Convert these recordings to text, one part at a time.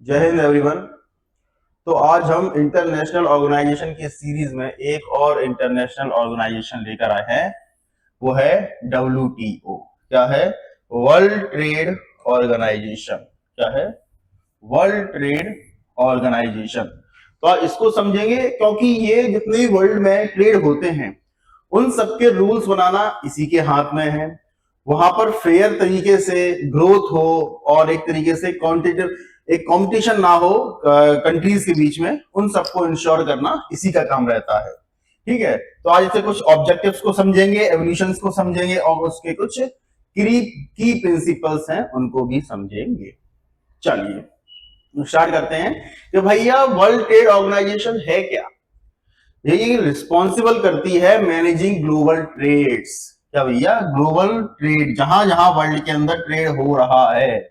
जय हिंद एवरीवन। तो आज हम इंटरनेशनल ऑर्गेनाइजेशन की सीरीज में एक और इंटरनेशनल ऑर्गेनाइजेशन लेकर आए हैं। वो है WTO। क्या है? World Trade Organization. क्या है? World Trade Organization. तो आज इसको समझेंगे क्योंकि ये जितने भी वर्ल्ड में ट्रेड होते हैं उन सबके रूल्स बनाना इसी के हाथ में है। वहां पर फेयर तरीके से ग्रोथ हो और एक तरीके से क्वांटिटेटिव एक कंपटीशन ना हो कंट्रीज के बीच में, उन सबको इंश्योर करना इसी का काम रहता है। ठीक है, तो आज इसे कुछ ऑब्जेक्टिव्स को समझेंगे, एवोल्यूशंस को समझेंगे और उसके कुछ की प्रिंसिपल्स हैं उनको भी समझेंगे। चलिए स्टार्ट करते हैं कि भैया वर्ल्ड ट्रेड ऑर्गेनाइजेशन है क्या। ये रिस्पॉन्सिबल करती है मैनेजिंग ग्लोबल ट्रेड्स। क्या भैया? ग्लोबल ट्रेड, जहां जहां वर्ल्ड के अंदर ट्रेड हो रहा है,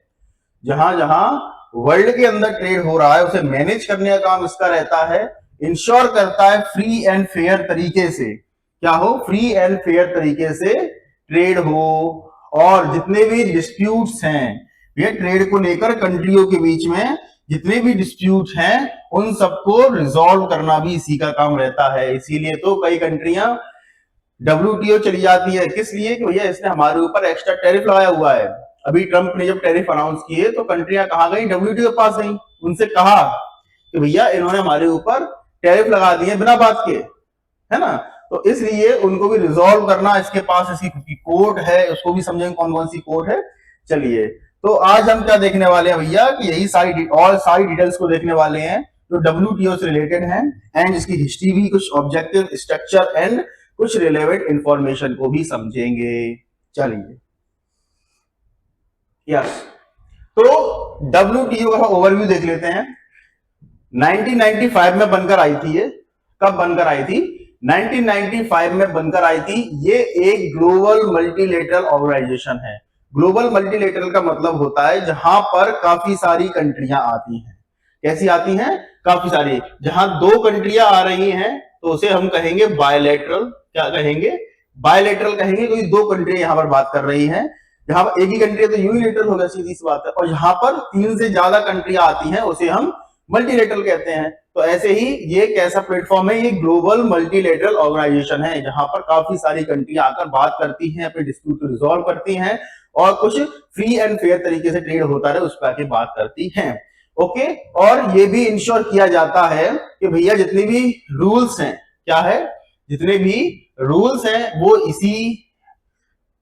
जहां जहां वर्ल्ड के अंदर ट्रेड हो रहा है उसे मैनेज करने का काम इसका रहता है। इंश्योर करता है फ्री एंड फेयर तरीके से, क्या हो? फ्री एंड फेयर तरीके से ट्रेड हो। और जितने भी डिस्प्यूट्स हैं ये ट्रेड को लेकर कंट्रियों के बीच में जितने भी डिस्प्यूट हैं उन सबको रिजॉल्व करना भी इसी का काम रहता है। इसीलिए तो कई कंट्रियां WTO चली जाती है। किस लिए? कि भैया इसने हमारे ऊपर एक्स्ट्रा टैरिफ लगाया हुआ है। अभी ट्रंप ने जब टैरिफ अनाउंस किए तो कंट्रियां कहां गई? WTO के पास गई, उनसे कहा कि भैया इन्होंने हमारे ऊपर टैरिफ लगा दिए बिना बात के, है ना। तो इसलिए उनको भी रिजॉल्व करना, इसके पास इसकी खुद की कोर्ट है, उसको भी समझेंगे कौन कौन सी कोर्ट है। चलिए, तो आज हम क्या देखने वाले हैं भैया कि यही सारी डिटेल्स को देखने वाले हैं जो WTO से रिलेटेड हैं, एंड इसकी हिस्ट्री भी, कुछ ऑब्जेक्टिव, स्ट्रक्चर एंड कुछ रिलेवेंट इंफॉर्मेशन को भी समझेंगे। चलिए, यस, तो WTO का ओवरव्यू देख लेते हैं। 1995 में बनकर आई थी ये। कब बनकर आई थी? 1995 में बनकर आई थी। ये एक ग्लोबल मल्टीलेटरल ऑर्गेनाइजेशन है। ग्लोबल मल्टीलेटरल का मतलब होता है जहां पर काफी सारी कंट्रियां आती हैं। कैसी आती हैं? काफी सारी। जहां दो कंट्रियां आ रही हैं तो उसे हम कहेंगे बायलैटरल। क्या कहेंगे? बायलैटरल कहेंगे, क्योंकि दो कंट्री यहां पर बात कर रही हैं। जहां पर एक ही कंट्री है तो यूनिलेटरल होगा, सीधी सी बात है। और जहां पर तीन से ज्यादा कंट्रियां आती हैं उसे हम मल्टीलेटरल कहते हैं। तो ऐसे ही ये कैसा प्लेटफॉर्म है? ये ग्लोबल मल्टीलेटरल ऑर्गेनाइजेशन है जहां पर काफी सारी कंट्रियां आकर बात करती हैं, अपने डिस्प्यूट को रिजॉल्व करती हैं और कुछ फ्री एंड फेयर तरीके से ट्रेड होता रहे उस पर आके बात करती हैं। ओके, और ये भी इंश्योर किया जाता है कि भैया जितने भी रूल्स हैं, क्या है? जितने भी रूल्स हैं वो इसी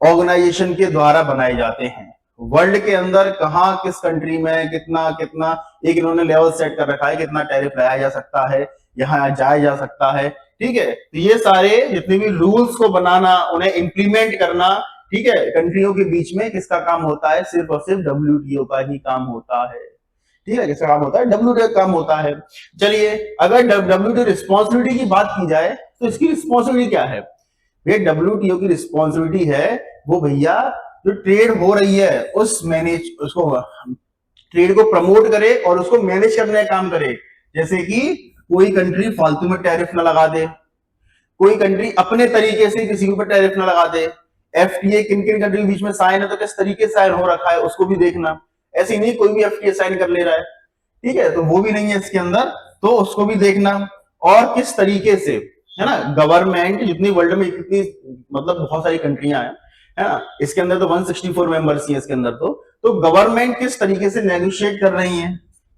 ऑर्गेनाइजेशन के द्वारा बनाए जाते हैं। वर्ल्ड के अंदर कहां किस कंट्री में कितना कितना एक इन्होंने लेवल सेट कर रखा है, कितना टैरिफ लगाया जा सकता है, यहां जाया जा सकता है। ठीक है, तो ये सारे जितने भी रूल्स को बनाना, उन्हें इंप्लीमेंट करना, ठीक है, कंट्रियों के बीच में किसका काम होता है? सिर्फ और सिर्फ WTO का ही काम होता है। ठीक है, किसका काम होता है? WTO का काम होता है। चलिए, अगर WTO रिस्पॉन्सिबिलिटी की बात की जाए तो इसकी रिस्पॉन्सिबिलिटी क्या है? भैया WTO की रिस्पॉन्सिबिलिटी है वो भैया जो ट्रेड हो रही है उस मैनेज उसको ट्रेड को प्रमोट करे और उसको मैनेज करने का काम करे। जैसे कि कोई कंट्री फालतू में टैरिफ ना लगा दे, कोई कंट्री अपने तरीके से किसी के ऊपर टैरिफ ना लगा दे। FTA किन किन कंट्री के बीच में साइन है तो किस तरीके से साइन हो रखा है उसको भी देखना। ऐसे नहीं कोई भी FTA साइन कर ले रहा है, ठीक है, तो वो भी नहीं है इसके अंदर, तो उसको भी देखना। और किस तरीके से, है ना, गवर्नमेंट जितनी वर्ल्ड में कितनी मतलब बहुत सारी कंट्रियां हैं, है ना, इसके अंदर तो 164 मेंबर्स ही है इसके अंदर। तो गवर्नमेंट किस तरीके से नेगोशिएट कर रही है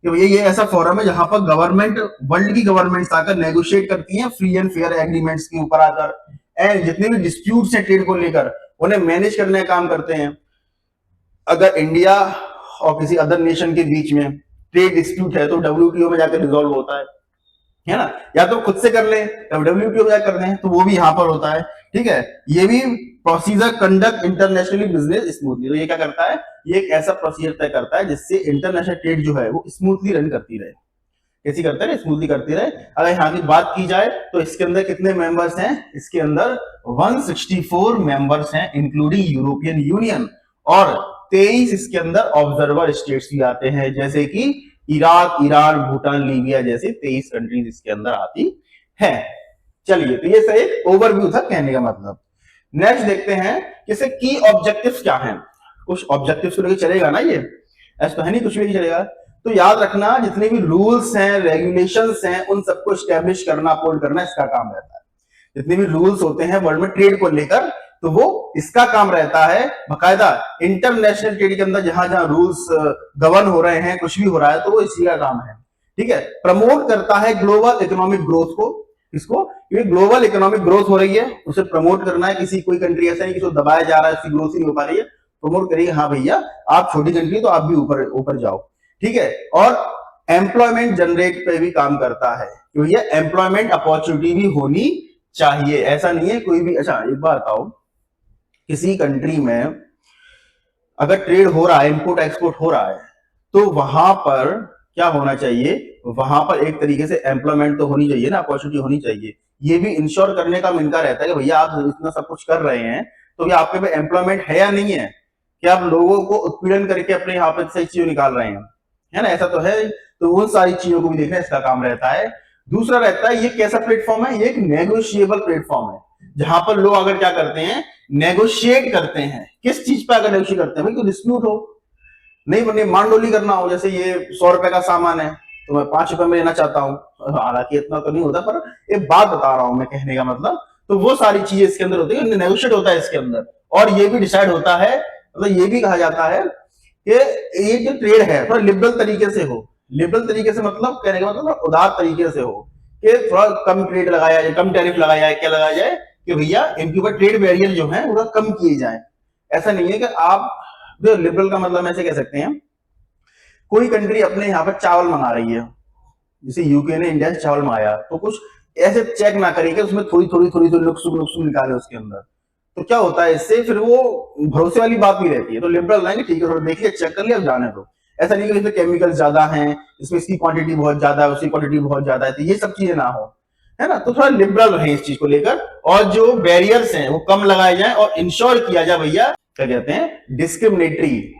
कि भैया ये ऐसा फोरम है जहां पर गवर्नमेंट, वर्ल्ड की गवर्नमेंट्स आकर नेगोशिएट करती हैं फ्री एंड फेयर एग्रीमेंट्स के ऊपर आकर, एंड जितने भी डिस्प्यूट्स हैं ट्रेड को लेकर उन्हें मैनेज करने का काम करते हैं। अगर इंडिया और किसी अदर नेशन के बीच में ट्रेड डिस्प्यूट है तो WTO में जाकर रिजॉल्व होता है ना, या तो खुद से कर ले या WTO में जाकर कर लें, तो वो भी यहां पर होता है। ठीक है, ये भी procedure conduct internationally business smoothly. तो ये क्या करता है? ये एक ऐसा प्रोसीजर तय करता है जिससे इंटरनेशनल ट्रेड जो है वो स्मूथली रन करती रहे। कैसी करता है? स्मूथली करती रहे। अगर यहाँ की बात की जाए तो इसके अंदर कितने मेंबर्स हैं? इसके अंदर 164 मेंबर्स हैं इंक्लूडिंग यूरोपियन यूनियन, और 23 इसके अंदर ऑब्जर्वर स्टेट्स भी आते हैं, जैसे कि इराक, ईरान, भूटान, लीबिया जैसे 23 कंट्रीज इसके अंदर आती है। चलिए, तो ये सही एक ओवरव्यू था कहने का मतलब। नेक्स्ट देखते हैं कि इसके की ऑब्जेक्टिव्स क्या हैं। कुछ ऑब्जेक्टिव्स को लेकर चलेगा ना, ये ऐसा तो है नहीं कुछ भी नहीं चलेगा। तो याद रखना जितने भी रूल्स हैं, रेगुलेशंस हैं, उन सबको स्टैब्लिश करना, अपहोल्ड करना इसका काम रहता है। जितने भी रूल्स होते हैं वर्ल्ड में ट्रेड को लेकर, तो वो इसका काम रहता है। बकायदा इंटरनेशनल ट्रेड के अंदर जहां जहां रूल्स गवर्न हो रहे हैं, कुछ भी हो रहा है, तो वो इसी का काम है। ठीक है, प्रमोट करता है ग्लोबल इकोनॉमिक ग्रोथ को। इसको, क्योंकि ग्लोबल इकोनॉमिक ग्रोथ हो रही है, उसे प्रमोट करना है। किसी कोई कंट्री ऐसा नहीं कि उसको दबाया जा रहा है, उसकी ग्रोथ ही नहीं हो पा रही है, प्रमोट करिए, हाँ भैया आप छोटी कंट्री तो आप भी ऊपर ऊपर जाओ। ठीक है, और एम्प्लॉयमेंट जनरेट पे भी काम करता है, क्योंकि ये एम्प्लॉयमेंट अपॉर्चुनिटी भी होनी चाहिए। ऐसा नहीं है कोई भी। अच्छा एक बात बताओ, किसी कंट्री में अगर ट्रेड हो रहा है, इंपोर्ट एक्सपोर्ट हो रहा है, तो वहां पर क्या होना चाहिए, वहां पर एक तरीके से एम्प्लॉयमेंट तो होनी चाहिए ना, अपॉर्चुनिटी होनी चाहिए। ये भी इंश्योर करने का इनका रहता है कि भैया आप इतना सब कुछ कर रहे हैं, तो ये आपके पे एम्प्लॉयमेंट है या नहीं है, कि आप लोगों को उत्पीड़न करके अपने यहाँ पे सही चीज निकाल रहे हैं, है ना, ऐसा तो है। तो उन सारी चीजों को भी देखना इसका काम रहता है। दूसरा रहता है, ये कैसा प्लेटफॉर्म है, ये एक नेगोशिएबल प्लेटफॉर्म है, जहां पर लोग अगर क्या करते हैं, नेगोशिएट करते हैं। किस चीज पर अगर नेगोशिएट करते हैं, भाई कोई डिस्प्यूट हो, नहीं बने मांडोली करना हो, जैसे ये 100 रुपए का सामान है तो मैं 5 रुपए में लेना चाहता हूँ, हालांकि इतना तो नहीं होता, पर एक बात बता रहा हूं मैं, कहने का मतलब, तो वो सारी चीजें इसके अंदर होती है, नेगोशिएट होता है इसके अंदर। और ये भी डिसाइड होता है, मतलब ये भी कहा जाता है कि ये जो ट्रेड है थोड़ा लिबरल तरीके से हो। लिबरल तरीके से मतलब, कहने का मतलब उदार तरीके से हो, कि थोड़ा कम ट्रेड लगाया जाए, कम टैरिफ लगाया जाए, क्या लगाया जाए कि भैया इनके ऊपर ट्रेड बैरियर जो है वो कम किए जाए। ऐसा नहीं है कि आप, जो लिबरल का मतलब ऐसे कह सकते हैं, कोई कंट्री अपने यहाँ पर चावल मंगा रही है, जैसे यूके ने इंडिया से चावल मंगाया, तो कुछ ऐसे चेक ना करें कि उसमें थोड़ी थोड़ी थोड़ी थोड़ी नुक्स निकाले उसके अंदर, तो क्या होता है इससे, फिर वो भरोसे वाली बात भी रहती है। तो लिबरल लाइन ठीक है, थोड़ा देखिए, चेक कर लिया, जाने दो। ऐसा नहीं कि इसमें केमिकल ज्यादा है, इसमें इसकी क्वांटिटी बहुत ज्यादा है, उसकी क्वांटिटी बहुत ज्यादा है, तो ये सब चीजें ना हो, है ना। तो थोड़ा लिबरल रहे इस चीज को लेकर, और जो बैरियर्स हैं वो कम लगाए जाए, और इंश्योर किया जाए भैया, क्या कहते हैं, डिस्क्रिमिनेटरी,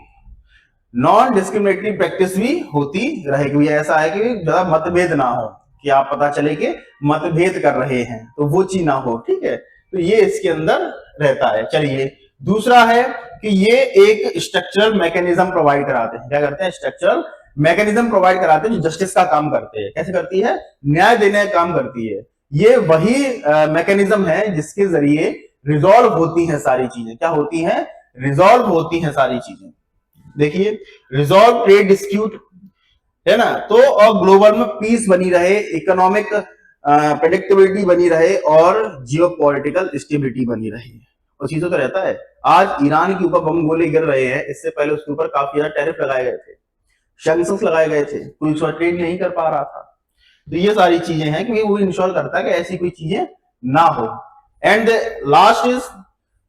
नॉन डिस्क्रिमिनेटरी प्रैक्टिस भी होती रहेगी। ऐसा है कि ज्यादा मतभेद ना हो, कि आप पता चले कि मतभेद कर रहे हैं, तो वो चीज ना हो। ठीक है, तो ये इसके अंदर रहता है। चलिए, दूसरा है कि ये एक स्ट्रक्चरल मैकेनिज्म प्रोवाइड कराते हैं। क्या करते हैं, स्ट्रक्चरल मैकेनिज्म प्रोवाइड कराते हैं, जो जस्टिस का काम करते हैं। कैसे करती है, न्याय देने का काम करती है। ये वही मैकेनिज्म है जिसके जरिए रिजॉल्व होती है सारी चीजें। क्या होती है, रिजॉल्व होती है सारी चीजें। देखिए, रिजॉल्व ट्रेड डिस्प्यूट, है ना, तो और ग्लोबल में पीस बनी रहे, इकोनॉमिक प्रेडिक्टेबिलिटी बनी रहे, और जियोपॉलिटिकल स्टेबिलिटी बनी रहे, और चीजों तो रहता है। आज ईरान के ऊपर बम गोले गिर रहे हैं, इससे पहले उसके ऊपर काफी ज्यादा टैरिफ लगाए गए थे, सैंक्शंस लगाए गए थे, कोई उसका ट्रेड नहीं कर पा रहा था। तो ये सारी चीजें हैं कि वो इंश्योर करता है कि ऐसी कोई चीजें ना हो। एंड लास्ट इज,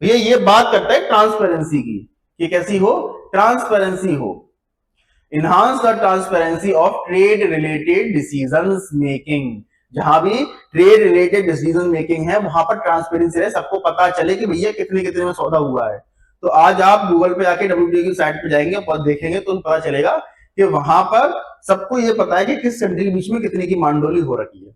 ये बात करता है ट्रांसपेरेंसी की, कि कैसी हो, ट्रांसपेरेंसी हो। Enhance the transparency of trade related decisions making, जहां भी ट्रेड रिलेटेड डिसीजन मेकिंग है वहां पर ट्रांसपेरेंसी रहे, सबको पता चले कि भैया कितने कितने में सौदा हुआ है। तो आज आप गूगल पे आके WTO की साइट पे जाएंगे और देखेंगे तो पता चलेगा कि वहां पर सबको ये पता है कि किस कंट्री के बीच में कितने की मांडोली हो रखी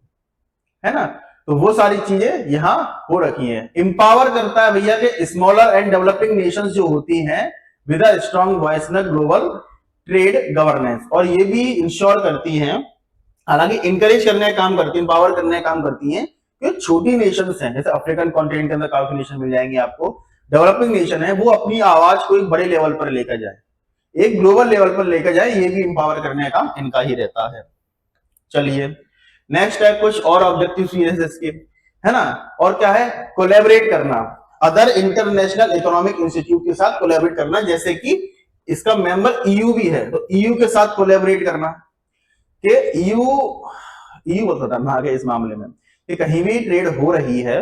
है ना। तो वो सारी चीजें यहाँ हो रखी हैं। इंपावर करता है भैया कि स्मॉलर एंड डेवलपिंग नेशंस जो होती हैं with a strong voice in global trade governance, और ये भी इंश्योर करती हैं, हालांकि इंकरेज करने का काम करती है, इंपावर करने का काम करती हैं, कि छोटी नेशंस हैं, जैसे अफ्रीकन कॉन्टिनेंट के अंदर काफी नेशन मिल जाएंगे आपको, डेवलपिंग नेशन है, वो अपनी आवाज को एक बड़े लेवल पर लेकर जाए, एक ग्लोबल लेवल पर लेकर जाए, ये भी इंपावर करने का काम इनका ही रहता है। चलिए, नेक्स्ट है कुछ और ऑब्जेक्टिव इसके, है ना। और क्या है, कोलैबोरेट करना, अदर इंटरनेशनल इकोनॉमिक इंस्टीट्यूट के साथ कोलैबोरेट करना, जैसे कि इसका मेंबर ईयू भी है, तो ईयू के साथ कोलैबोरेट करना, कि ईयू बहुत खतरनाक है इस मामले में, कि कहीं भी ट्रेड हो रही है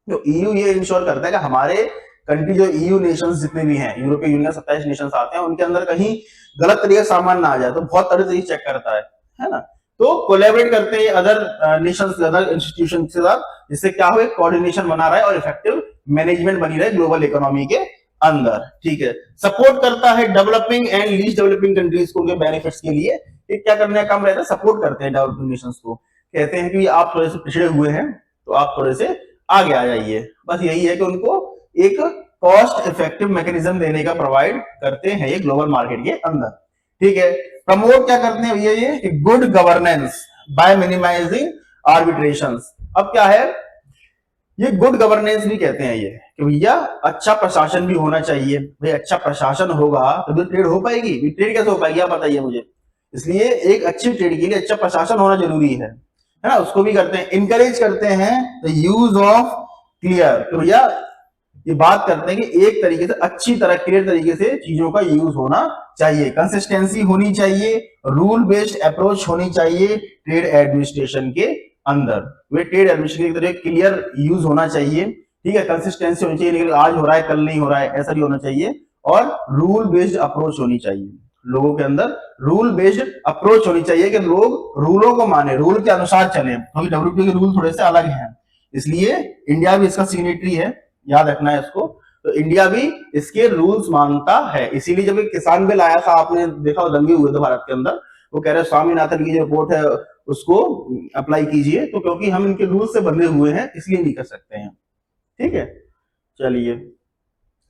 तो ईयू ये इंश्योर करता है कि हमारे कंट्री, जो ईयू नेशंस जितने भी हैं, यूरोपीय यूनियन 27 नेशंस आते हैं, उनके अंदर कहीं गलत तरीके का सामान ना आ जाए, तो बहुत तरह से चेक करता है ना। तो कोलैबोरेट करते हैं अदर नेशंस, अदर इंस्टीट्यूशन के साथ, जिससे क्या हो, एक कोऑर्डिनेशन बना रहा है और इफेक्टिव मैनेजमेंट बनी रहे ग्लोबल इकोनॉमी के अंदर। ठीक है, सपोर्ट करता है developing and least developing countries को उनके बेनिफिट्स के लिए। ये क्या करने का काम रहता है, सपोर्ट करते हैं डेवलपिंग नेशंस को, कहते हैं कि आप थोड़े से पिछड़े हुए हैं तो आप थोड़े से आगे आ जाइए। बस यही है कि उनको एक कॉस्ट इफेक्टिव मैकेनिज्म देने का प्रोवाइड करते हैं ये ग्लोबल मार्केट के अंदर। ठीक है। प्रमोट क्या करते हैं भैया, ये गुड गवर्नेंस बाय मिनिमाइजिंग आर्बिट्रेशंस। अब क्या है, ये गुड गवर्नेंस भी कहते हैं ये, कि भैया अच्छा प्रशासन भी होना चाहिए। भाई अच्छा प्रशासन होगा तो ट्रेड हो पाएगी, ट्रेड कैसे हो पाएगी आप बताइए मुझे। इसलिए एक अच्छी ट्रेड के लिए अच्छा प्रशासन होना जरूरी है ना। उसको भी करते हैं, इनकरेज करते हैं द यूज ऑफ क्लियर, तो भैया ये बात करते हैं कि एक तरीके से अच्छी तरह क्लियर तरीके से चीजों का यूज होना चाहिए, कंसिस्टेंसी होनी चाहिए, रूल बेस्ड अप्रोच होनी चाहिए ट्रेड एडमिनिस्ट्रेशन के अंदर। वे ट्रेड एडमिनिस्ट्रेशन की तरह क्लियर यूज होना चाहिए, ठीक है, कंसिस्टेंसी होनी चाहिए, लेकिन आज हो रहा है कल नहीं हो रहा है ऐसा भी होना चाहिए, और रूल बेस्ड अप्रोच होनी चाहिए। लोगों के अंदर रूल बेस्ड अप्रोच होनी चाहिए कि लोग रूलों को माने, रूल के अनुसार चले, क्योंकि डब्ल्यूटीओ के रूल थोड़े से अलग हैं, इसलिए इंडिया भी इसका सिग्नेटरी है, याद रखना है इसको। तो इंडिया भी इसके रूल्स मानता है, इसीलिए जब किसान बिल आया था, आपने देखा दंगे हुए थे भारत के अंदर, वो कह रहे स्वामीनाथन की जो रिपोर्ट है उसको अप्लाई कीजिए, तो क्योंकि हम इनके रूल से बंधे हुए हैं इसलिए नहीं कर सकते हैं, ठीक है। चलिए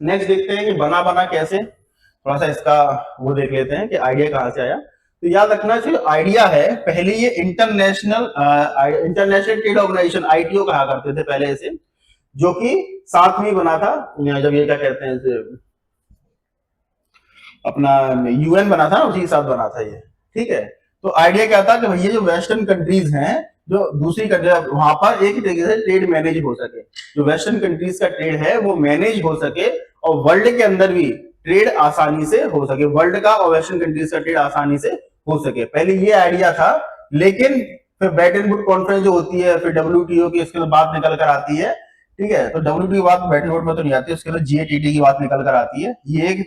नेक्स्ट देखते हैं कि बना बना कैसे, थोड़ा सा इसका वो देख लेते हैं कि आइडिया कहां से आया। तो याद रखना चाहिए आइडिया है, पहले ये इंटरनेशनल ट्रेड ऑर्गेनाइजेशन आईटीओ कहा करते थे पहले इसे, जो कि साथ में बना था जब ये क्या कहते हैं इसे अपना यूएन बना था ना, उसी के साथ बना था ये, ठीक है। तो आइडिया क्या था कि भैया जो वेस्टर्न कंट्रीज हैं, जो दूसरी कंट्री, वहां पर एक ही तरीके से ट्रेड मैनेज हो सके, जो वेस्टर्न कंट्रीज का ट्रेड है वो मैनेज हो सके, और वर्ल्ड के अंदर भी ट्रेड आसानी से हो सके, वर्ल्ड का और वेस्टर्न कंट्रीज का ट्रेड आसानी से हो सके, पहले ये आइडिया था। लेकिन फिर ब्रेटन वुड कॉन्फ्रेंस जो होती है, फिर डब्ल्यूटीओ की इसके बाद निकल कर आती है, ठीक है। तो डब्ल्यूटीओ की बात ब्रेटन वुड में तो नहीं आती, उसके बाद जीएटीटी की बात निकल कर आती है। ये एक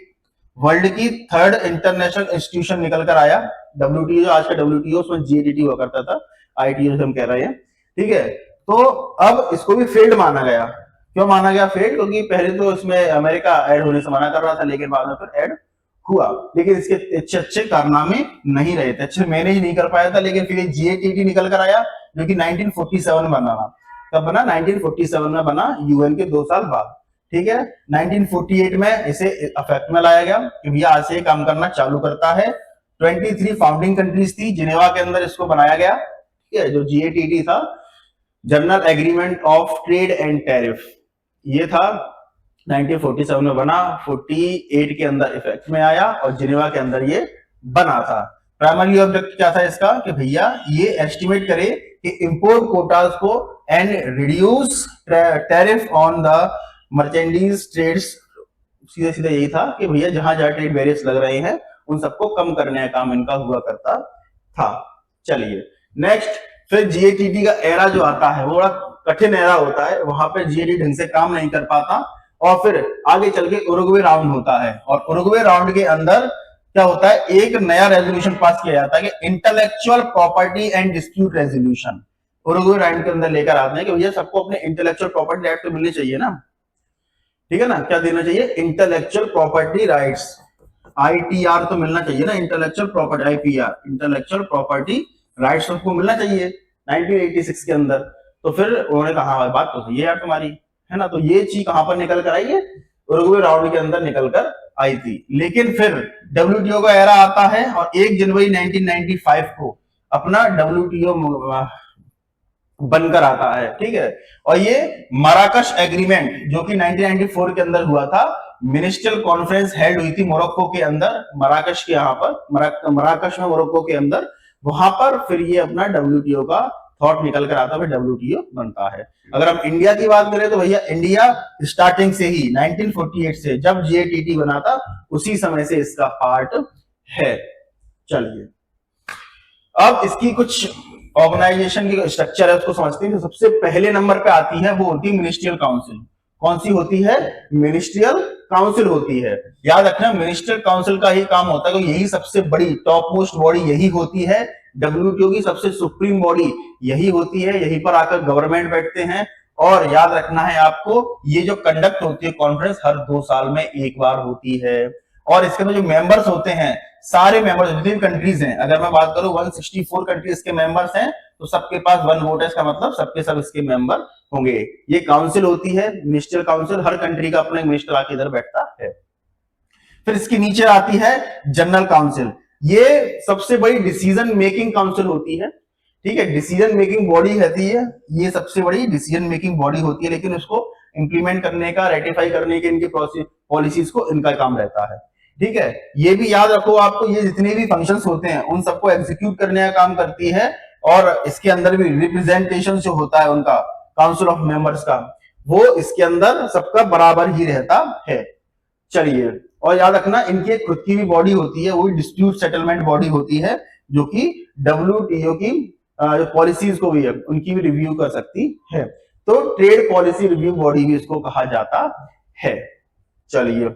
वर्ल्ड की थर्ड इंटरनेशनल इंस्टीट्यूशन निकल कर आया, डब्ल्यूटीओ जो आज का डब्ल्यूटीओ, उसमें जीएटीटी हुआ करता था, आईटीओ हम कह रहे हैं, ठीक है। तो अब इसको भी फेल्ड माना गया, क्यों माना गया फेल्ड, क्योंकि पहले तो इसमें अमेरिका ऐड होने से मना कर रहा था, लेकिन बाद में फिर ऐड हुआ, लेकिन इसके अच्छे अच्छे कारनामे नहीं रहे थे, अच्छे मैनेज नहीं कर पाया था। लेकिन फिर जीएटीटी निकल कर आया, जो कि 1947 में बना, कब बना, 1947 में बना, यूएन के 2 साल बाद, ठीक है। 1948 में इसे अफेक्ट में लाया गया कि भैया आज से काम करना चालू करता है। 23 फाउंडिंग कंट्रीज थी, जिनेवा के अंदर इसको बनाया गया, ठीक है। जो जीएटीटी था, general agreement of trade and tariff, ये था 1947 में बना, 48 के अंदर इफेक्ट में आया, और जिनेवा के अंदर ये बना था। प्राइमरी ऑब्जेक्ट क्या था इसका, कि भैया ये एस्टिमेट करे कि इंपोर्ट कोटास को and reduce tariff on the merchandise trades, सीधे सीधे यही था कि भैया जहां जहां ट्रेड बैरियर्स लग रहे हैं उन सबको कम करने का काम इनका हुआ करता था। चलिए नेक्स्ट, फिर जीएटीटी का एरा जो आता है वो बड़ा कठिन एरा होता है, वहां पे जीएटीटी ढंग से काम नहीं कर पाता, और फिर आगे चल के उरुग्वे राउंड होता है, और उरुग्वे राउंड के अंदर क्या होता है, एक नया रेजोल्यूशन पास किया जाता है कि intellectual property and dispute resolution, Uruguay round के अंदर लेकर आते हैं कि भैया सबको अपने इंटेलेक्चुअल प्रॉपर्टी राइट तो मिलनी चाहिए ना, ठीक है ना, क्या देना चाहिए, इंटेलेक्चुअल प्रॉपर्टी राइट्स, आईटीआर तो मिलना चाहिए ना, intellectual property, IPR, intellectual property rights सबको मिलना चाहिए 1986 के अंदर। तो फिर उन्होंने कहा बात तो सही है यार तुम्हारी, है ना, तो ये चीज कहां पर निकल कर आई है, उरुग्वे राउंड के अंदर निकल कर आई थी। लेकिन फिर डब्ल्यूटीओ का एरा आता है, और 1 जनवरी 1995 को अपना डब्ल्यूटीओ बनकर आता है, ठीक है। और ये मराकश एग्रीमेंट जो कि 1994 के अंदर हुआ था, मिनिस्ट्रियल कॉन्फ्रेंस हेल्ड हुई थी मोरक्को के अंदर, मराकश के यहाँ पर मराकश में मोरक्को के अंदर, वहां पर फिर ये अपना डब्ल्यूटीओ का थॉट निकल कर आता है, फिर डब्ल्यूटीओ बनता है। अगर हम इंडिया की बात करें तो भैया इंडिया स्टार्टिंग से ही 1948 से जब जीएटीटी बना था उसी समय से इसका पार्ट है। चलिए अब इसकी कुछ ऑर्गेनाइजेशन की स्ट्रक्चर है उसको समझते हैं। तो सबसे पहले नंबर पे आती है वो होती है मिनिस्ट्रियल काउंसिल। कौन सी होती है, मिनिस्ट्रियल काउंसिल होती है। याद रखना मिनिस्ट्रियल काउंसिल का ही काम होता है, यही सबसे बड़ी टॉप मोस्ट बॉडी यही होती है, डब्ल्यूटीओ की सबसे सुप्रीम बॉडी यही होती है, यहीं पर आकर गवर्नमेंट बैठते हैं। और याद रखना है आपको, ये जो कंडक्ट होती है कॉन्फ्रेंस हर 2 साल में एक बार होती है, और इसके अंदर जो मेंबर्स होते हैं सारे मेंबर्स जितनी कंट्रीज हैं, अगर मैं बात करूं 164 कंट्रीज के मेंबर्स हैं, तो सबके पास 1 वोट है, इसका मतलब सबके सब इसके मेंबर होंगे। ये काउंसिल होती है मिनिस्ट्रियल काउंसिल, हर कंट्री का अपना मिनिस्टर आके इधर बैठता है। फिर इसके नीचे आती है जनरल काउंसिल। ये सबसे बड़ी डिसीजन मेकिंग काउंसिल होती है, ठीक है, डिसीजन मेकिंग बॉडी रहती है, ये सबसे बड़ी डिसीजन मेकिंग बॉडी होती है, लेकिन उसको इंप्लीमेंट करने का, रेटिफाई करने के, इनकी पॉलिसीज को इनका काम रहता है, ठीक है। ये भी याद रखो आपको, ये जितने भी फंक्शंस होते हैं उन सबको एग्जीक्यूट करने का काम करती है, और इसके अंदर भी रिप्रेजेंटेशन जो होता है उनका काउंसिल ऑफ मेंबर्स का, वो इसके अंदर सबका बराबर ही रहता है। चलिए, और याद रखना इनकी एक खुद की भी बॉडी होती है, वो डिस्प्यूट सेटलमेंट बॉडी होती है, जो कि WTO की जो पॉलिसीज को भी है उनकी भी रिव्यू कर सकती है। तो ट्रेड पॉलिसी रिव्यू बॉडी भी इसको कहा जाता है। चलिए,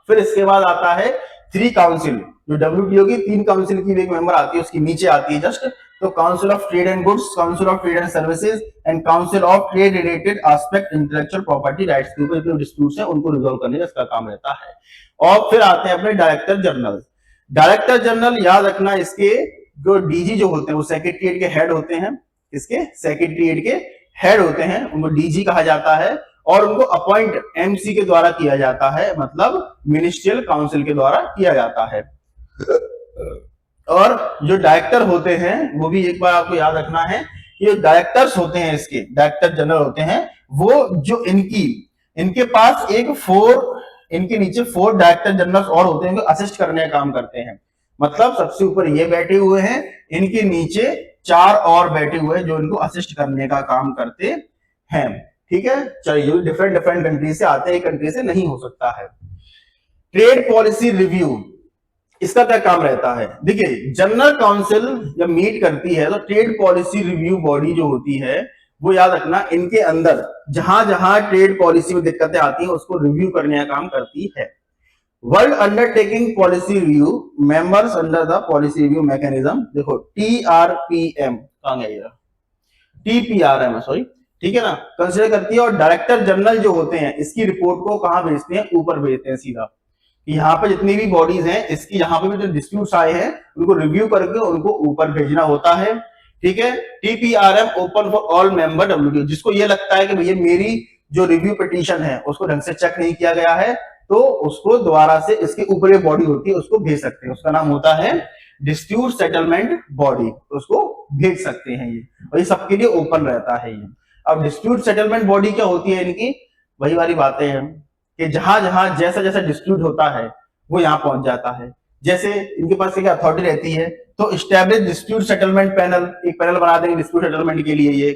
फिर इसके बाद आता है 3 काउंसिल, जो WTO की 3 काउंसिल की एक मेंबर आती है, उसकी नीचे आती है जस्ट, तो council of trade and goods, council of trade and services and council of trade related aspect intellectual property rights के ऊपर जो डिस्प्यूट्स हैं उनको रिजॉल्व करने का इसका काम रहता है। और फिर आते हैं अपने डायरेक्टर जनरल। डायरेक्टर जनरल याद रखना, इसके जो DG जो होते हैं वो सेक्रेटरीट के हेड होते हैं, इसके सेक्रेटरीट के हेड होते हैं, उनको DG कहा जाता है, और उनको अपॉइंट MC के द्वारा किया जाता है, मतलब मिनिस्ट्रियल काउंसिल के द्वारा किया जाता है। और जो डायरेक्टर होते हैं वो भी एक बार आपको याद रखना है, ये डायरेक्टर्स होते हैं, इसके डायरेक्टर जनरल होते हैं, वो जो इनके पास इनके नीचे 4 डायरेक्टर जनरल्स और होते हैं जो असिस्ट करने का काम करते हैं, मतलब सबसे ऊपर ये बैठे हुए हैं, इनके नीचे 4 और बैठे हुए हैं जो इनको असिस्ट करने का काम करते हैं, ठीक है। चलिए, डिफरेंट कंट्री से आते हैं, एक कंट्री से नहीं हो सकता है। ट्रेड पॉलिसी रिव्यू, इसका क्या काम रहता है? देखिए, जनरल काउंसिल जब मीट करती है तो ट्रेड पॉलिसी रिव्यू बॉडी जो होती है वो याद रखना, इनके अंदर जहां जहां ट्रेड पॉलिसी में दिक्कतें आती हैं उसको रिव्यू करने का काम करती है। World undertaking policy review members under the policy review mechanism, देखो TRPM कहां गया, TPRM सॉरी, ठीक है ना, कंसिडर करती है, और डायरेक्टर जनरल जो होते हैं इसकी रिपोर्ट को कहां भेजते हैं? ऊपर भेजते हैं सीधा। यहाँ पे जितनी भी बॉडीज हैं इसकी, यहाँ पे भी जो डिस्प्यूट्स आए हैं उनको रिव्यू करके उनको ऊपर भेजना होता है, ठीक है। TPRM open for all member WTO, जिसको ये लगता है कि भैया मेरी जो रिव्यू पिटीशन है उसको ढंग से चेक नहीं किया गया है, तो उसको दोबारा से इसके ऊपर ये बॉडी होती है उसको भेज सकते हैं, उसका नाम होता है डिस्प्यूट सेटलमेंट बॉडी, उसको भेज सकते हैं ये, और ये सबके लिए ओपन रहता है ये। अब डिस्प्यूट सेटलमेंट बॉडी क्या होती है इनकी? वही वाली बातें हैं कि जहां जहां जैसा जैसा डिस्प्यूट होता है वो यहां पहुंच जाता है। जैसे इनके पास क्या अथॉरिटी रहती है, तो स्टैब्लिश डिस्प्यूट सेटलमेंट पैनल, एक पैनल बना देंगे डिस्प्यूट सेटलमेंट के लिए ये,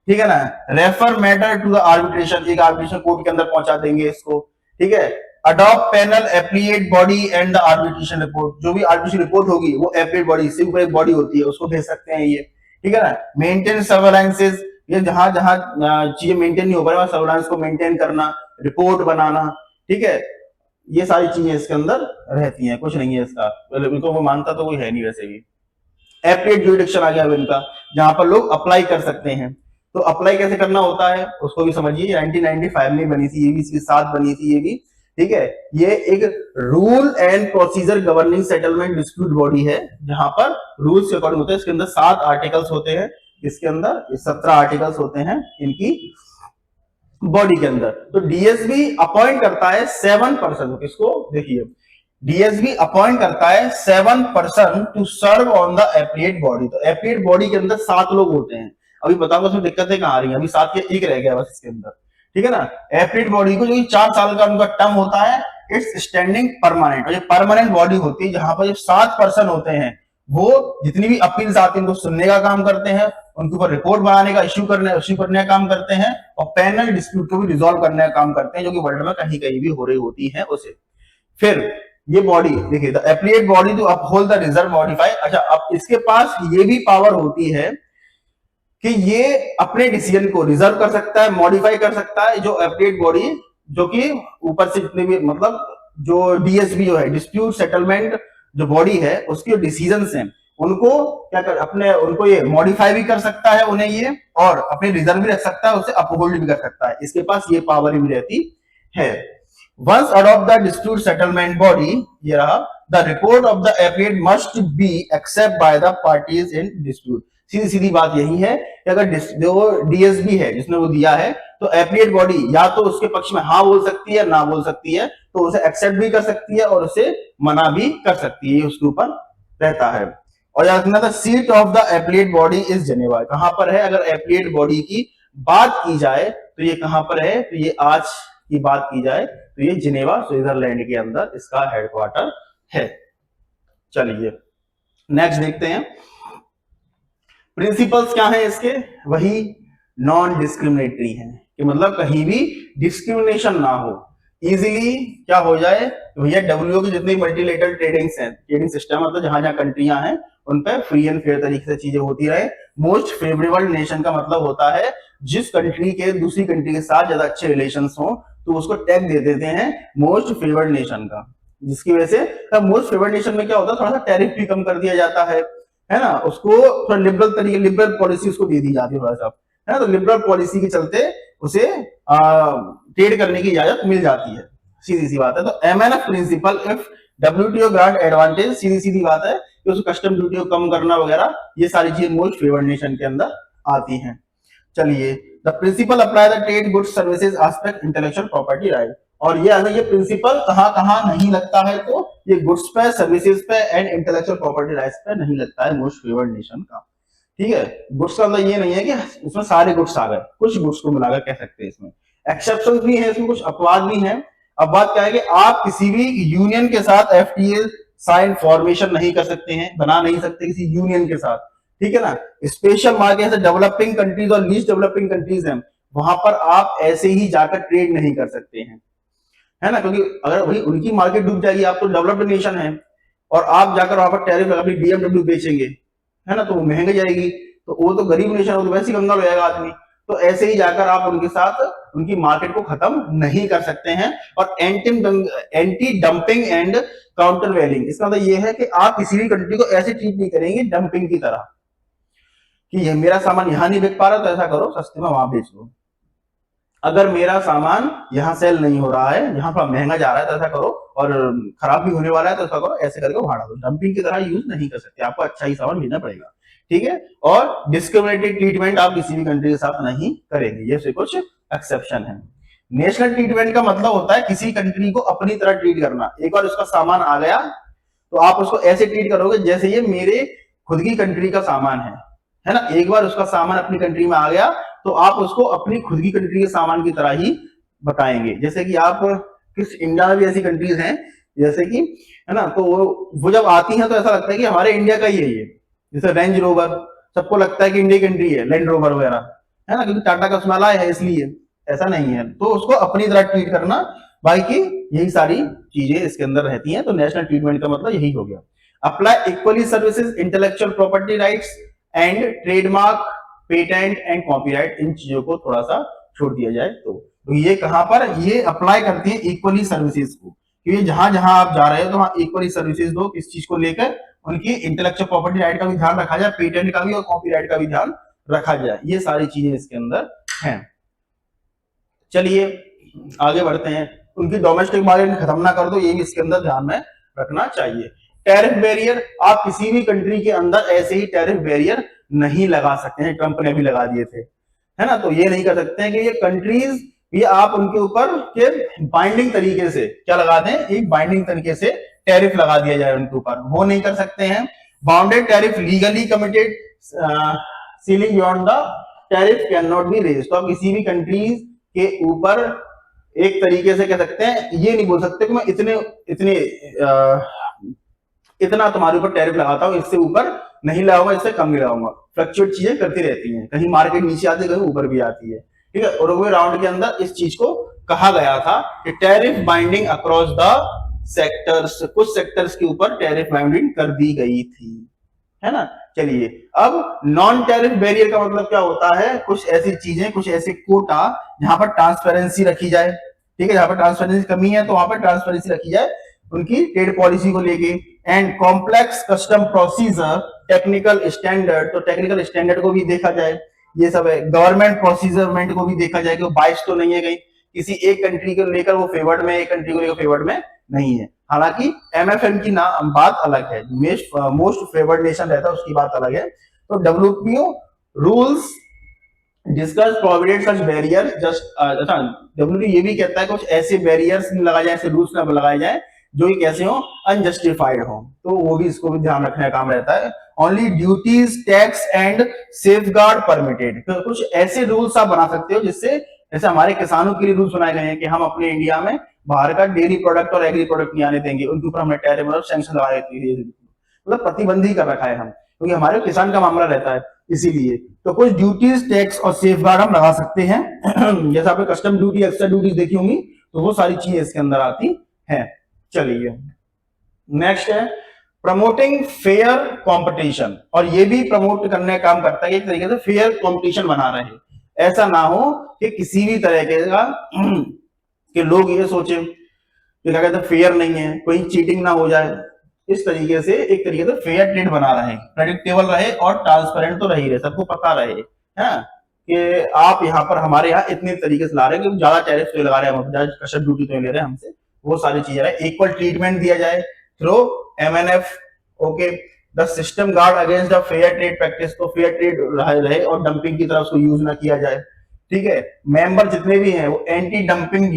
ठीक है ना। Refer matter to the arbitration, एक आर्बिट्रेशन कोर्ट के अंदर पहुंचा देंगे इसको, ठीक है। Adopt panel appellate body and the arbitration report, जो भी आर्बिट्रेशन रिपोर्ट होगी वो एप्लीएट बॉडी से ऊपर एक बॉडी होती है उसको भेज सकते हैं ये, ठीक है ना। मेंटेन सर्वेलेंसेस, ये जहां जहां चीजें मेंटेन नहीं हो पा रही सर्वेलेंस को मेंटेन करना, रिपोर्ट बनाना, ठीक है, ये सारी चीजें इसके अंदर रहती हैं, कुछ नहीं है इसका, इनको वो मानता तो कोई है नहीं वैसे भी। एप्लीएट ज्यूरिडिक्शन आ गया अब इनका, जहां पर लोग अप्लाई कर सकते हैं, तो अप्लाई कैसे करना होता है उसको भी समझिए। 1995 में बनी थी ये भी, इसके साथ बनी थी ये भी, ठीक है। ये एक rule and procedure governing settlement dispute body है, जहां पर रूल्स के अकॉर्डिंग होते हैं, इसके अंदर 7 आर्टिकल्स होते हैं, इसके अंदर 17 आर्टिकल्स होते हैं इनकी बॉडी के अंदर। तो DSB अपॉइंट करता है 7%, किसको? देखिए, DSB अपॉइंट करता है 7% to serve on the appellate body. तो एप्लीएट बॉडी के अंदर 7 लोग होते हैं, अभी बताऊंगा उसमें दिक्कतें कहां आ रही हैं, अभी 7 के 1 रह गया बस इसके अंदर, ठीक है ना। एप्लीएट बॉडी को जो 4 साल का उनका टर्म होता है, इट्स स्टैंडिंग परमानेंट, और ये परमानेंट बॉडी होती है जहां पर जो 7 पर्सन होते हैं वो जितनी भी अपील्स आती हैं उनको सुनने का काम करते हैं, उनके ऊपर रिपोर्ट बनाने का, इश्यू करने का काम करते हैं, और पैनल डिस्प्यूट को भी रिजॉल्व करने का काम करते हैं, जो कि वर्ल्ड में कहीं कहीं भी हो रही होती है उसे। फिर ये बॉडी देखिए, the appellate body to uphold the reserve modify, अच्छा अब इसके पास ये भी पावर होती है कि ये अपने डिसीजन को रिजर्व कर सकता है, मॉडिफाई कर सकता है, जो एप्लीएट बॉडी जो कि ऊपर से जितने भी मतलब जो DSB जो है डिस्प्यूट सेटलमेंट जो बॉडी है उसके डिसीजंस हैं उनको क्या कर अपने उनको ये मॉडिफाई भी कर सकता है उन्हें ये, और अपने रिजर्व भी रख सकता है, उसे अपहोल्ड भी कर सकता है, इसके पास ये पावर भी रहती है। Once adopt the dispute settlement body, ये रहा, the report of the appellate must be accept by the parties in dispute. सीधी सीधी बात यही है कि अगर जो DSB है जिसने वो दिया है, तो एप्लीएट बॉडी या तो उसके पक्ष में हाँ बोल सकती है, ना बोल सकती है, तो उसे एक्सेप्ट भी कर सकती है और उसे मना भी कर सकती है, उसके ऊपर रहता है। और याद रखना था seat of the applet body is Geneva, कहां पर है? अगर एप्लेट बॉडी की बात की जाए तो ये कहां पर है? तो ये आज की बात की जाए तो ये जिनेवा स्विट्जरलैंड के अंदर इसका हेडक्वार्टर है। चलिए नेक्स्ट देखते हैं, प्रिंसिपल्स क्या है इसके? वही नॉन डिस्क्रिमिनेटरी है, कि मतलब कहीं भी डिस्क्रिमिनेशन ना हो, इजीली क्या हो जाए, भैया डब्ल्यूओ के जितने मल्टीलेटरल ट्रेडिंग सिस्टम, मतलब जहां जहां कंट्रियां हैं उन पे फ्री एंड फेयर तरीके से चीजें होती रहे। मोस्ट फेवरेबल नेशन का मतलब होता है जिस कंट्री के दूसरी कंट्री के साथ ज्यादा अच्छे रिलेशंस हो तो उसको टैग दे देते हैं मोस्ट फेवर्ड नेशन का, जिसकी वजह से मोस्ट फेवर्ड नेशन में क्या होता है, थोड़ा सा टैरिफ भी कम कर दिया जाता है ना, उसको थोड़ा लिबरल पॉलिसी उसको दे दी जाती है थोड़ा सा, है ना, तो लिबरल पॉलिसी के चलते उसे ट्रेड करने की इजाजत मिल जाती है, सीधी सी बात है। तो MNF principle if WTO grant advantage, सीधी सीधी बात है कि उस कस्टम ड्यूटी को कम करना वगैरह, ये सारी चीजें मोस्ट फेवर्ड नेशन के अंदर आती हैं। चलिए, the principal apply the trade goods services aspect intellectual property right, और ये अगर ये प्रिंसिपल कहां कहां नहीं लगता है तो ये गुड्स पे, सर्विसेज पे एंड इंटेलेक्चुअल प्रॉपर्टी राइट्स पे नहीं लगता है मोस्ट फेवर्ड नेशन का। ठीक है, गुड्स का मतलब ये नहीं है कि उसमें सारे गुड्स आ गए, कुछ गुड्स को मिलाकर कह सकते हैं, इसमें एक्सेप्शन भी है, इसमें कुछ अपवाद भी है। अब बात क्या है कि आप किसी भी यूनियन के साथ एफटीए साइन फॉर्मेशन नहीं कर सकते हैं, बना नहीं सकते किसी यूनियन के साथ, ठीक है ना। स्पेशल मार्केट डेवलपिंग कंट्रीज और लीस्ट डेवलपिंग कंट्रीज हैं, वहां पर आप ऐसे ही जाकर ट्रेड नहीं कर सकते हैं, है ना, क्योंकि अगर भाई उनकी मार्केट डूब जाएगी, आप तो डेवलप्ड नेशन है और आप जाकर वहां पर टैरिफ लगा बीएमडब्ल्यू बेचेंगे, है ना, तो वो महंगी जाएगी, तो वो तो गरीब नेशन है, तो वैसे ही कंगाल हो जाएगा आदमी। तो ऐसे ही जाकर आप उनके साथ उनकी मार्केट को खत्म नहीं कर सकते हैं। और एंटी डंपिंग एंड काउंटर वेलिंग, इसका मतलब ये है कि आप किसी भी कंट्री को ऐसे ट्रीट नहीं करेंगे डंपिंग की तरह, कि ये मेरा सामान यहां नहीं बिक पा रहा तो ऐसा करो सस्ते में वहां बेच दो, अगर मेरा सामान यहां सेल नहीं हो रहा है, यहां पर महंगा जा रहा है तो ऐसा करो, और खराब भी होने वाला है तो ऐसा करो, ऐसे करके भाड़ा दो। डंपिंग की तरह यूज नहीं कर सकते, आपको अच्छा ही सामान भेजना पड़ेगा, ठीक है। और डिस्क्रिमिनेटेड ट्रीटमेंट आप किसी भी कंट्री के साथ नहीं करेंगे, ये से कुछ एक्सेप्शन है। नेशनल ट्रीटमेंट का मतलब होता है किसी कंट्री को अपनी तरह ट्रीट करना। एक बार उसका सामान आ गया तो आप उसको ऐसे ट्रीट करोगे जैसे ये मेरे खुद की कंट्री का सामान है ना। एक बार उसका सामान अपनी कंट्री में आ गया तो आप उसको अपनी खुद की कंट्री के सामान की तरह ही बताएंगे। जैसे कि आप किस इंडिया में भी ऐसी कंट्रीज हैं जैसे कि, है ना, तो वो जब आती हैं तो ऐसा लगता है कि हमारे इंडिया का ही है ये। जैसे रेंज रोवर, सबको लगता है कि इंडिया कंट्री है, लैंड रोवर वगैरह, है ना, क्योंकि टाटा का स्मेल है इसलिए। ऐसा नहीं है, तो उसको अपनी तरह ट्रीट करना, बाकी यही सारी चीजें इसके अंदर रहती हैं। तो नेशनल ट्रीटमेंट का मतलब यही हो गया। Apply equally services, intellectual property rights and trademark, patent and copyright, इन चीजों को थोड़ा सा छोड़ दिया जाए तो ये कहां पर ये अप्लाई करती है इक्वली सर्विसेज को, क्योंकि जहां जहां आप जा रहे हो तो वहां इक्वली सर्विसेज दो, किस चीज को लेकर, उनकी इंटेलेक्चुअल प्रॉपर्टी राइट का भी ध्यान रखा जाए, पेटेंट का भी और कॉपीराइट का भी ध्यान रखा जाए। ये सारी चीजें इसके अंदर हैं। चलिए आगे बढ़ते हैं। उनकी डोमेस्टिक मार्केट खत्म ना कर दो, ये भी इसके अंदर ध्यान में रखना चाहिए। टैरिफ बैरियर, आप किसी भी कंट्री के अंदर ऐसे ही टैरिफ बैरियर नहीं लगा सकते हैं, ट्रंप ने भी लगा दिए थे, है ना। तो ये नहीं कर सकते हैं कि ये कंट्रीज ये आप उनके ऊपर के बाइंडिंग तरीके से क्या लगा दें, एक बाइंडिंग तरीके से टैरिफ लगा दिया जाए उनके ऊपर, वो नहीं कर सकते हैं। Bounded tariff legally committed ceiling beyond the tariff can not be raise, तो आप किसी भी कंट्रीज के ऊपर एक तरीके से कह सकते हैं, ये नहीं बोल सकते कि मैं इतना तुम्हारे ऊपर टैरिफ लगाता हूं, इससे ऊपर नहीं लगाऊंगा, इससे कम नहीं लगाऊंगा। फ्लक्चुएट चीजें करती रहती हैं, कहीं मार्केट नीचे आती है, कहीं ऊपर भी आती है, ठीक है। उरुग्वे राउंड के अंदर इस चीज को कहा गया था कि tariff binding across the sectors, कुछ सेक्टर्स के ऊपर टैरिफ बाइंडिंग कर दी गई थी, है ना। चलिए, अब नॉन टैरिफ बैरियर का मतलब क्या होता है, कुछ ऐसी चीजें, कुछ ऐसे कोटा जहां पर ट्रांसपेरेंसी रखी जाए, ठीक है, जहां पर ट्रांसपेरेंसी कमी है तो वहां पर ट्रांसपेरेंसी रखी जाए उनकी ट्रेड पॉलिसी को लेके। And complex custom procedure, technical standard, तो टेक्निकल स्टैंडर्ड को भी देखा जाए, ये सब है। गवर्नमेंट प्रोसीजरमेंट को भी देखा जाए कि वो बाइस तो नहीं है कहीं किसी एक कंट्री को लेकर वो फेवर्ड में, एक कंट्री को लेकर फेवर्ड में नहीं है। हालांकि एमएफएन की ना बात अलग है, मोस्ट फेवर्ड नेशन रहता है उसकी बात अलग है। तो डब्ल्यूपीओ रूल्स डिस्कस प्रोविडेड सच बैरियर जस्ट, अच्छा डब्ल्यूपीओ ये भी कहता है कुछ ऐसे बैरियर्स लगाए जाए, ऐसे रूल्स ना लगाए जाए जो कि कैसे हो, अनजस्टिफाइड हो, तो वो भी इसको भी ध्यान रखने का काम रहता है। Only duties, tax and safeguard permitted, तो कुछ ऐसे रूल्स आप बना सकते हो जिससे, जैसे हमारे किसानों के लिए रूल्स बनाए गए हैं कि हम अपने इंडिया में बाहर का डेयरी प्रोडक्ट और एग्री प्रोडक्ट नहीं आने देंगे, उनके ऊपर हमने टैरिफ मतलब सैंक्शन लगाए, मतलब प्रतिबंध ही कर रखा है हम, क्योंकि हमारे किसान का मामला रहता है, इसीलिए तो कुछ ड्यूटीज, टैक्स और सेफगार्ड हम लगा सकते हैं। जैसे आपने कस्टम ड्यूटी, एक्स्ट्रा ड्यूटीज देखी होंगी, तो वो सारी चीजें इसके अंदर आती हैं। चलिए नेक्स्ट है प्रमोटिंग फेयर कंपटीशन, और ये भी प्रमोट करने का काम करता है, एक तरीके से फेयर कंपटीशन बना रहे, ऐसा ना हो कि किसी भी तरह का कि लोग ये सोचे कि क्या कहते हैं फेयर नहीं है, कोई चीटिंग ना हो जाए, इस तरीके से एक तरीके से फेयर ट्रेड बना रहे, प्रेडिक्टेबल रहे और ट्रांसपेरेंट तो रही रहे, सबको पता रहे है ना कि आप यहाँ पर हमारे यहाँ इतने तरीके से ला रहे हैं, ज्यादा टैरिफ तो लगा रहे हैं हम, ज्यादा कस्टम ड्यूटी तो ले रहे हैं हमसे, वो सारी चीजें रहे, इक्वल ट्रीटमेंट दिया जाए through MNF। Okay, the system guard against the fair trade practice, तो फेयर ट्रेड रहे और डंपिंग की तरफ उसको यूज ना किया जाए। ठीक है, मेंबर जितने भी हैं वो एंटी डंपिंग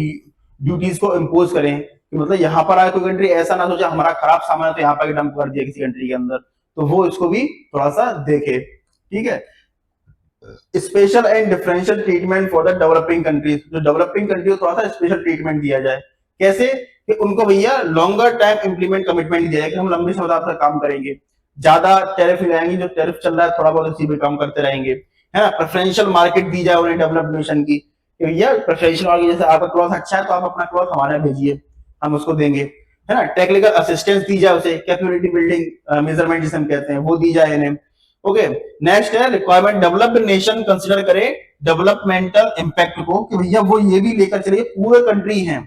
ड्यूटीज को इम्पोज करें, कि मतलब यहाँ पर आए कोई कंट्री ऐसा ना सोचे हमारा खराब सामान है तो यहाँ पर डंप कर दिया किसी कंट्री के अंदर, तो वो इसको भी थोड़ा सा देखे। ठीक है, special and differential treatment for the developing countries, जो डेवलपिंग कंट्री को थोड़ा सा स्पेशल ट्रीटमेंट दिया जाए, कैसे कि उनको भैया लॉन्गर टाइम इंप्लीमेंट कमिटमेंट दिया जाए कि हम लंबे समय तक काम करेंगे, ज्यादा टैरिफ लगाएंगे, जो टैरिफ चल रहा है थोड़ा बहुत इसी पे काम करते रहेंगे, है ना। प्रेफरेंशियल मार्केट दी जाए उन्हें डेवलप्ड नेशन की, भैया प्रेफरेंशियल मार्केट, जैसे आपका क्लॉथ अच्छा है तो आप अपना क्लॉथ हमारे भेजिए, हम उसको देंगे, है ना। टेक्निकल असिस्टेंस दी जाए उसे, कैपेबिलिटी बिल्डिंग मेजरमेंट जिसे हम कहते हैं वो दी जाए इन्हें। ओके, नेक्स्ट है रिक्वायरमेंट, डेवलप्ड नेशन कंसीडर करे डेवलपमेंटल इंपैक्ट को, कि भैया वो ये भी लेकर चलिए, पुअर कंट्री हैं,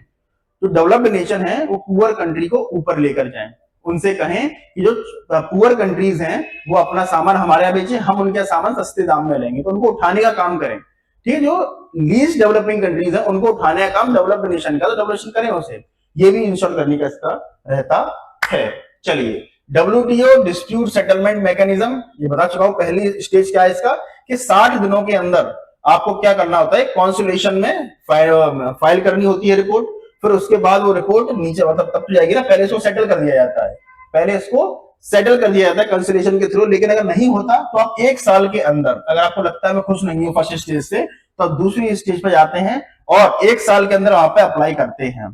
जो डेवलप्ड नेशन है वो पुअर कंट्री को ऊपर लेकर जाएं, उनसे कहें कि जो पुअर कंट्रीज हैं वो अपना सामान हमारे यहाँ बेचे, हम उनके सामान सस्ते दाम में लेंगे, तो उनको उठाने का काम करें। ठीक है, जो लीस्ट डेवलपिंग कंट्रीज है उनको उठाने का काम डेवलप्ड नेशन का, तो डेवलप्ड करें उसे, ये भी इंश्योर करने का इसका रहता है। चलिए, WTO डिस्प्यूट सेटलमेंट मैकेनिज्म, ये बता चुका हूं पहली स्टेज क्या है इसका, कि 60 दिनों के अंदर आपको क्या करना होता है, कॉन्सुलेशन में फाइल करनी होती है रिपोर्ट, फिर उसके बाद वो रिपोर्ट नीचे मतलब तब तो जाएगी ना, पहले इसको सेटल कर दिया जाता है, पहले इसको सेटल कर दिया जाता है कंसुलेशन के थ्रू, लेकिन अगर नहीं होता तो आप 1 साल के अंदर, अगर आपको लगता है मैं खुश नहीं हूँ फर्स्ट स्टेज से, तो आप दूसरी स्टेज पर जाते हैं और 1 साल के अंदर वहां पे अप्लाई करते हैं।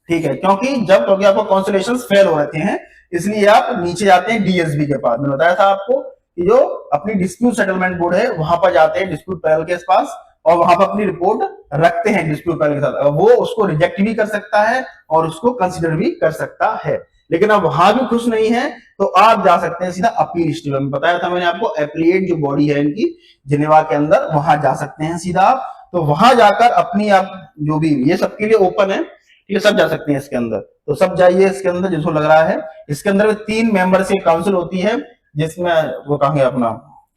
ठीक है, क्योंकि आपको कॉन्सुलेशन फेल हो रहे हैं, इसलिए आप नीचे जाते हैं DSB के पास, मैंने बताया था आपको कि जो अपनी डिस्प्यूट सेटलमेंट बोर्ड है वहां पर जाते हैं डिस्प्यूट पैनल के पास, और वहां पर अपनी रिपोर्ट रखते हैं डिस्प्यूट पैनल के साथ, वो उसको रिजेक्ट भी कर सकता है और उसको कंसिडर भी कर सकता है। लेकिन अब वहां भी खुश नहीं है तो आप जा सकते हैं सीधा अपील स्टेज में, बताया था मैंने आपको, एप्लीएट जो बॉडी है इनकी जिनेवा के अंदर, वहां जा सकते हैं सीधा आप, तो वहां जाकर अपनी आप जो भी, ये सबके लिए ओपन है, ठीक है, सब जा सकते हैं इसके अंदर, तो सब जाइए इसके अंदर जिसको लग रहा है। इसके अंदर 3 मेंबर से काउंसिल होती है, जिसमें वो कहेंगे अपना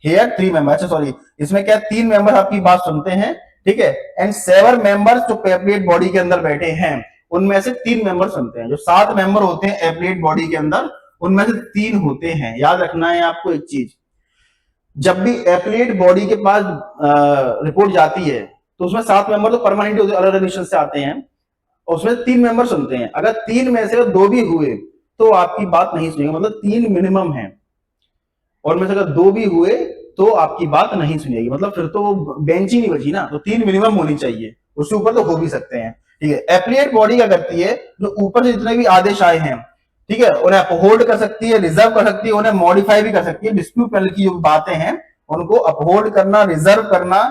हेयर 3 मेंबर, अच्छा सॉरी, इसमें क्या 3 मेंबर आपकी बात सुनते हैं, ठीक है, एंड 7 मेंबर्स जो एप्लीएट बॉडी के अंदर बैठे हैं उनमें से 3 मेंबर सुनते हैं, जो 7 मेंबर होते हैं एप्लीएट बॉडी के अंदर उनमें से 3 होते हैं। याद रखना है आपको एक चीज, जब भी एप्लीएट बॉडी के पास रिपोर्ट जाती है तो उसमें 7 मेंबर तो परमानेंट होते हैं, अलग अलग से आते हैं, उसमें 3 मेंबर सुनते हैं, अगर 3 में से 2 भी हुए तो आपकी बात नहीं सुनेंगे, मतलब 3 मिनिमम है, और में से अगर 2 भी हुए तो आपकी बात नहीं सुनेगी, मतलब फिर तो बेंच ही नहीं बची ना, तो 3 मिनिमम होनी चाहिए, उससे ऊपर तो हो भी सकते हैं। ठीक है, एप्लीएट बॉडी क्या करती है, जो ऊपर से जितने भी आदेश आए हैं, ठीक है, उन्हें अपहोल्ड कर सकती है, रिजर्व कर सकती है, उन्हें मॉडिफाई भी कर सकती है, डिस्प्यूट पैनल की जो बातें हैं उनको अपहोल्ड करना, रिजर्व करना,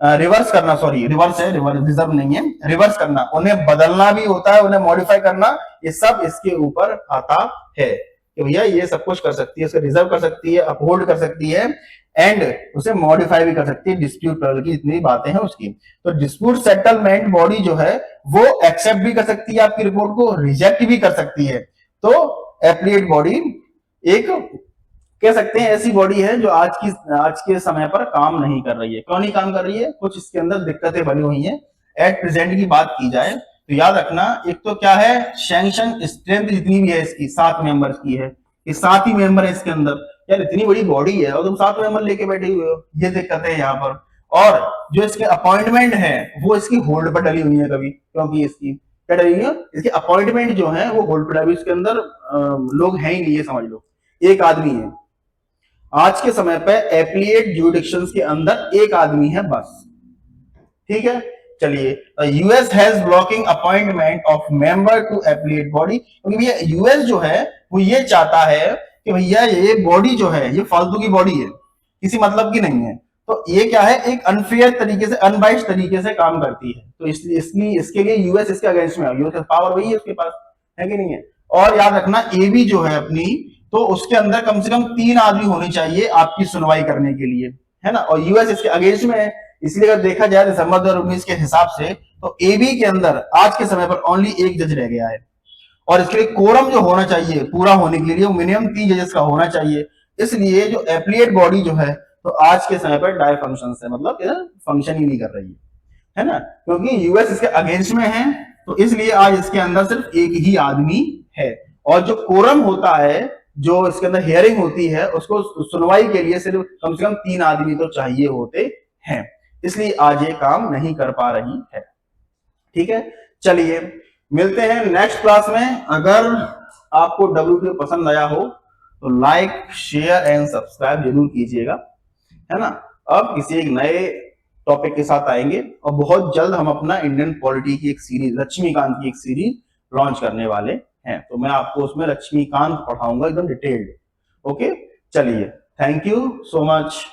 रिवर्स करना, सॉरी रिवर्स है, रिजर्व नहीं है, रिवर्स करना, उन्हें बदलना भी होता है, उन्हें मॉडिफाई करना, ये सब इसके ऊपर आता है कि भैया ये सब कुछ कर सकती है, उसे रिजर्व कर सकती है, अपहोल्ड कर सकती है, एंड उसे मॉडिफाई भी कर सकती है, डिस्प्यूट पैनल की जितनी बातें हैं उसकी। तो डिस्प्यूट सेटलमेंट बॉडी जो है वो एक्सेप्ट भी कर सकती है आपकी रिपोर्ट को, रिजेक्ट भी कर सकती है। तो एप्लीएट बॉडी एक कह सकते हैं ऐसी बॉडी है जो आज के समय पर काम नहीं कर रही है। क्यों नहीं काम कर रही है, कुछ इसके अंदर दिक्कतें बनी हुई हैं। एट प्रेजेंट की बात की जाए तो याद रखना, एक तो क्या है, सैंक्शन स्ट्रेंथ जितनी भी है इसकी 7 मेंबर्स की है, ये 7 ही मेंबर है इसके अंदर, यार इतनी बड़ी बॉडी है और तुम 7 मेंबर लेके बैठे हुए हो, ये दिक्कत है यहाँ पर। और जो इसके अपॉइंटमेंट है वो इसकी होल्ड पर डली हुई है कभी, क्योंकि इसकी क्या डरेगी, इसके अपॉइंटमेंट जो है वो होल्ड पर है। अभी इसके अंदर लोग हैं ही नहीं, ये समझ लो, एक आदमी है आज के समय पे एप्लीएट ज्यूरिडिक्शंस के अंदर, एक आदमी है बस, ठीक है। चलिए, US has blocking appointment of member to appellate body, क्योंकि भैया यूएस जो है वो ये चाहता है कि भैया ये बॉडी जो है ये फालतू की बॉडी है, किसी मतलब की नहीं है, तो ये क्या है, एक अनफेयर तरीके से, अनबाइस्ड तरीके से काम करती है, तो इसलिए इसके लिए यूएस इसके अगेंस्ट में है। यूएस पावर वही है उसके पास, है कि नहीं है। और याद रखना, एबी जो है अपनी, तो उसके अंदर कम से कम 3 आदमी होने चाहिए आपकी सुनवाई करने के लिए, है ना, और यूएस इसके अगेंस्ट में है। इसलिए अगर देखा जाए दिसंबर 2019 के हिसाब से, तो एबी के अंदर आज के समय पर ओनली एक जज रह गया है, और इसके लिए कोरम जो होना चाहिए पूरा होने के लिए वो मिनिमम 3 जजेस का होना चाहिए। इसलिए जो एप्लीएट बॉडी जो है, तो आज के समय पर डाई फंक्शन है, मतलब फंक्शन ही नहीं कर रही है ना, क्योंकि यूएस इसके अगेंस्ट में है, तो इसलिए आज इसके अंदर सिर्फ एक ही आदमी है। और जो कोरम होता है, जो इसके अंदर हियरिंग होती है, उसको सुनवाई के लिए सिर्फ कम से कम 3 आदमी तो चाहिए होते हैं, इसलिए आज ये काम नहीं कर पा रही है, ठीक है। चलिए मिलते हैं नेक्स्ट क्लास में। अगर आपको WTO पसंद आया हो तो लाइक, शेयर एंड सब्सक्राइब जरूर कीजिएगा, है ना। अब किसी एक नए टॉपिक के साथ आएंगे, और बहुत जल्द हम अपना इंडियन पॉलिटी की एक सीरीज, लक्ष्मीकांत की एक सीरीज लॉन्च करने वाले हैं, तो मैं आपको उसमें लक्ष्मीकांत पढ़ाऊंगा एकदम डिटेल्ड। ओके, चलिए, थैंक यू सो मच।